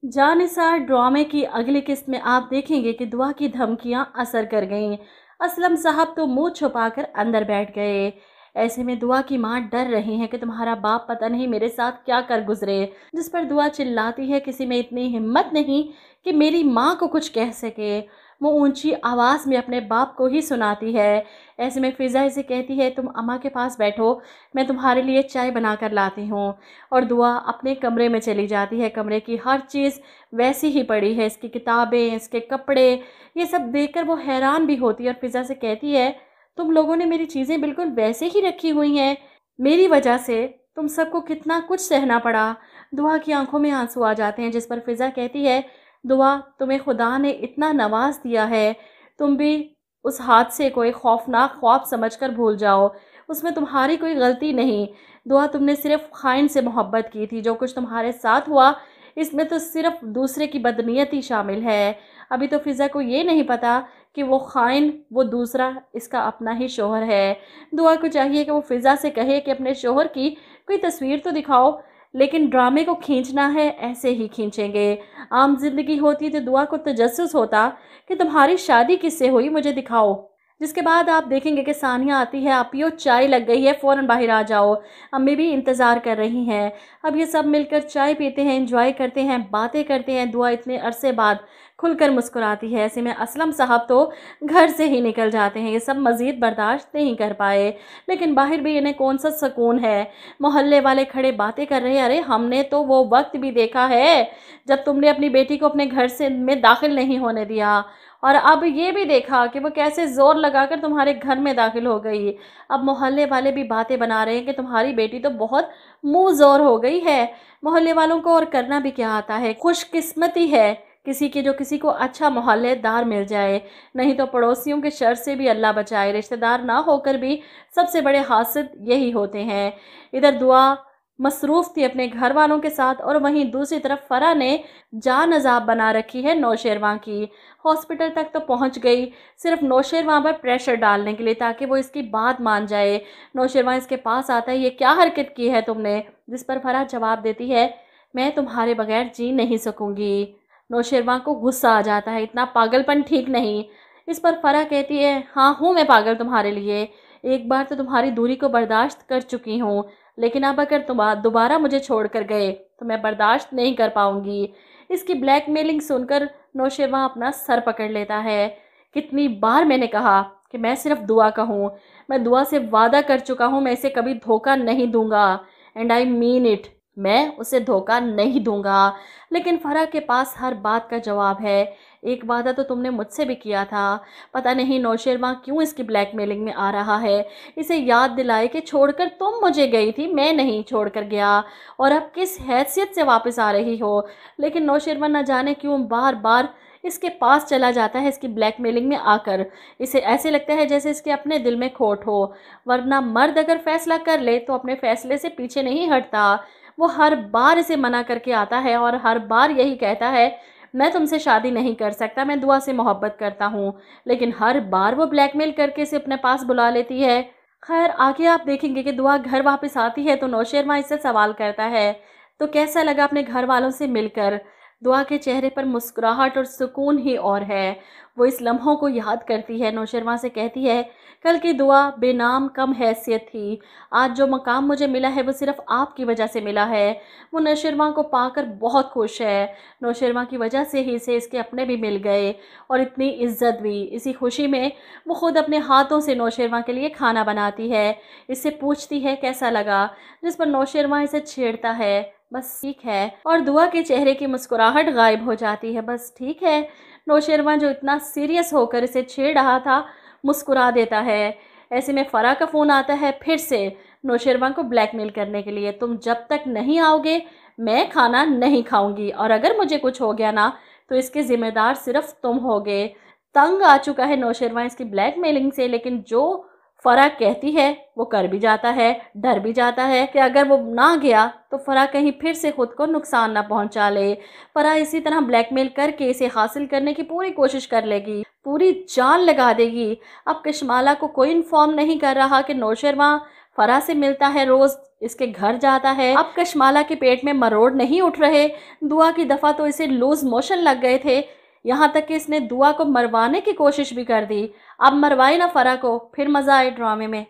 जानिसार ड्रामे की अगली किस्त में आप देखेंगे कि दुआ की धमकियां असर कर गईं। असलम साहब तो मुंह छुपाकर अंदर बैठ गए। ऐसे में दुआ की मां डर रही है कि तुम्हारा बाप पता नहीं मेरे साथ क्या कर गुजरे। जिस पर दुआ चिल्लाती है, किसी में इतनी हिम्मत नहीं कि मेरी मां को कुछ कह सके। वो ऊंची आवाज़ में अपने बाप को ही सुनाती है। ऐसे में फ़िज़ा इसे कहती है, तुम अम्मा के पास बैठो, मैं तुम्हारे लिए चाय बना कर लाती हूँ। और दुआ अपने कमरे में चली जाती है। कमरे की हर चीज़ वैसी ही पड़ी है, इसकी किताबें, इसके कपड़े, ये सब देखकर वो हैरान भी होती है और फ़िज़ा से कहती है, तुम लोगों ने मेरी चीज़ें बिल्कुल वैसे ही रखी हुई हैं। मेरी वजह से तुम सबको कितना कुछ सहना पड़ा। दुआ की आंखों में आंसू आ जाते हैं, जिस पर फ़िज़ा कहती है, दुआ तुम्हें खुदा ने इतना नवाज दिया है, तुम भी उस हादसे को एक खौफनाक ख्वाब समझकर भूल जाओ। उसमें तुम्हारी कोई गलती नहीं। दुआ तुमने सिर्फ खाइन से मोहब्बत की थी। जो कुछ तुम्हारे साथ हुआ इसमें तो सिर्फ दूसरे की बदनीयती शामिल है। अभी तो फ़िज़ा को ये नहीं पता कि वो खाइन, वो दूसरा इसका अपना ही शोहर है। दुआ को चाहिए कि वो फ़िज़ा से कहे कि अपने शोहर की कोई तस्वीर तो दिखाओ, लेकिन ड्रामे को खींचना है ऐसे ही खींचेंगे। आम जिंदगी होती तो दुआ को तजस्सुस होता कि तुम्हारी शादी किससे हुई, मुझे दिखाओ। जिसके बाद आप देखेंगे कि सानिया आती है, आप पियो, चाय लग गई है, फ़ौरन बाहर आ जाओ, अम्मी भी इंतज़ार कर रही हैं। अब ये सब मिलकर चाय पीते हैं, एंजॉय करते हैं, बातें करते हैं। दुआ इतने अरसे बाद खुलकर मुस्कुराती है। ऐसे में असलम साहब तो घर से ही निकल जाते हैं। ये सब मज़ीद बर्दाश्त नहीं कर पाए, लेकिन बाहर भी इन्हें कौन सा सुकून है। मोहल्ले वाले खड़े बातें कर रहे हैं, अरे हमने तो वो वक्त भी देखा है जब तुमने अपनी बेटी को अपने घर से में दाखिल नहीं होने दिया, और अब ये भी देखा कि वो कैसे ज़ोर लगाकर तुम्हारे घर में दाखिल हो गई। अब मोहल्ले वाले भी बातें बना रहे हैं कि तुम्हारी बेटी तो बहुत मुँह ज़ोर हो गई है। मोहल्ले वालों को और करना भी क्या आता है। खुशकिस्मती है किसी की जो किसी को अच्छा मोहल्लेदार मिल जाए, नहीं तो पड़ोसियों के शर से भी अल्लाह बचाए। रिश्तेदार ना होकर भी सबसे बड़े हासिद यही होते हैं। इधर दुआ मसरूफ़ थी अपने घर वालों के साथ, और वहीं दूसरी तरफ फ़रा ने जान अजाब बना रखी है नौशेरवां की। हॉस्पिटल तक तो पहुंच गई, सिर्फ नौशेरवां पर प्रेशर डालने के लिए, ताकि वो इसकी बात मान जाए। नौशेरवां इसके पास आता है, ये क्या हरकत की है तुमने। जिस पर फ़रा जवाब देती है, मैं तुम्हारे बगैर जी नहीं सकूंगी। नौशेरवां को गुस्सा आ जाता है, इतना पागलपन ठीक नहीं। इस पर फ़रा कहती है, हाँ हूँ मैं पागल तुम्हारे लिए, एक बार तो तुम्हारी दूरी को बर्दाश्त कर चुकी हूँ, लेकिन अब अगर तुम दोबारा मुझे छोड़ कर गए तो मैं बर्दाश्त नहीं कर पाऊंगी। इसकी ब्लैकमेलिंग सुनकर नौशेरवां अपना सर पकड़ लेता है। कितनी बार मैंने कहा कि मैं सिर्फ दुआ का हूँ, मैं दुआ से वादा कर चुका हूँ, मैं इसे कभी धोखा नहीं दूंगा, एंड आई मीन इट, मैं उसे धोखा नहीं दूंगा। लेकिन फ़रा के पास हर बात का जवाब है। एक वादा तो तुमने मुझसे भी किया था। पता नहीं नौशेरवां क्यों इसकी ब्लैकमेलिंग में आ रहा है। इसे याद दिलाए कि छोड़कर तुम मुझे गई थी, मैं नहीं छोड़कर गया, और अब किस हैसियत से वापस आ रही हो। लेकिन नौशेरवां न जाने क्यों बार बार इसके पास चला जाता है इसकी ब्लैकमेलिंग में आकर। इसे ऐसे लगता है जैसे इसके अपने दिल में खोट हो, वरना मर्द अगर फैसला कर ले तो अपने फैसले से पीछे नहीं हटता। वो हर बार इसे मना करके आता है और हर बार यही कहता है, मैं तुमसे शादी नहीं कर सकता, मैं दुआ से मोहब्बत करता हूँ। लेकिन हर बार वो ब्लैकमेल करके इसे अपने पास बुला लेती है। खैर आगे आप देखेंगे कि दुआ घर वापस आती है तो नौशेरवां इससे सवाल करता है, तो कैसा लगा अपने घर वालों से मिलकर। दुआ के चेहरे पर मुस्कुराहट और सुकून ही और है। वो इस लम्हों को याद करती है। नौशेरवां से कहती है, कल की दुआ बेनाम कम हैसियत थी, आज जो मकाम मुझे मिला है वो सिर्फ आपकी वजह से मिला है। वो नौशेरवां को पाकर बहुत खुश है। नौशेरवां की वजह से ही इसे इसके अपने भी मिल गए, और इतनी इज्जत भी। इसी खुशी में वो खुद अपने हाथों से नौशेरवां के लिए खाना बनाती है। इससे पूछती है कैसा लगा, जिस पर नौशेरवां इसे छेड़ता है, बस ठीक है, और दुआ के चेहरे की मुस्कुराहट गायब हो जाती है। बस ठीक है। नौशेरवां जो इतना सीरियस होकर इसे छेड़ रहा था, मुस्कुरा देता है। ऐसे में फ़रा का फ़ोन आता है फिर से नौशेरवां को ब्लैकमेल करने के लिए, तुम जब तक नहीं आओगे मैं खाना नहीं खाऊंगी, और अगर मुझे कुछ हो गया ना तो इसके ज़िम्मेदार सिर्फ तुम होगे। तंग आ चुका है नौशेरवां इसकी ब्लैकमेलिंग से, लेकिन जो फ़रा कहती है वो कर भी जाता है। डर भी जाता है कि अगर वो ना गया तो फ़रा कहीं फिर से खुद को नुकसान ना पहुंचा ले। फ़रा इसी तरह ब्लैकमेल करके इसे हासिल करने की पूरी कोशिश कर लेगी, पूरी जान लगा देगी। अब कशमाला को कोई इन्फॉर्म नहीं कर रहा कि नौशेरवां फरा से मिलता है, रोज इसके घर जाता है। अब कशमाला के पेट में मरोड़ नहीं उठ रहे। दुआ की दफ़ा तो इसे लूज मोशन लग गए थे, यहाँ तक कि इसने दुआ को मरवाने की कोशिश भी कर दी। अब मरवाए ना फरा को, फिर मज़ा आए ड्रामे में।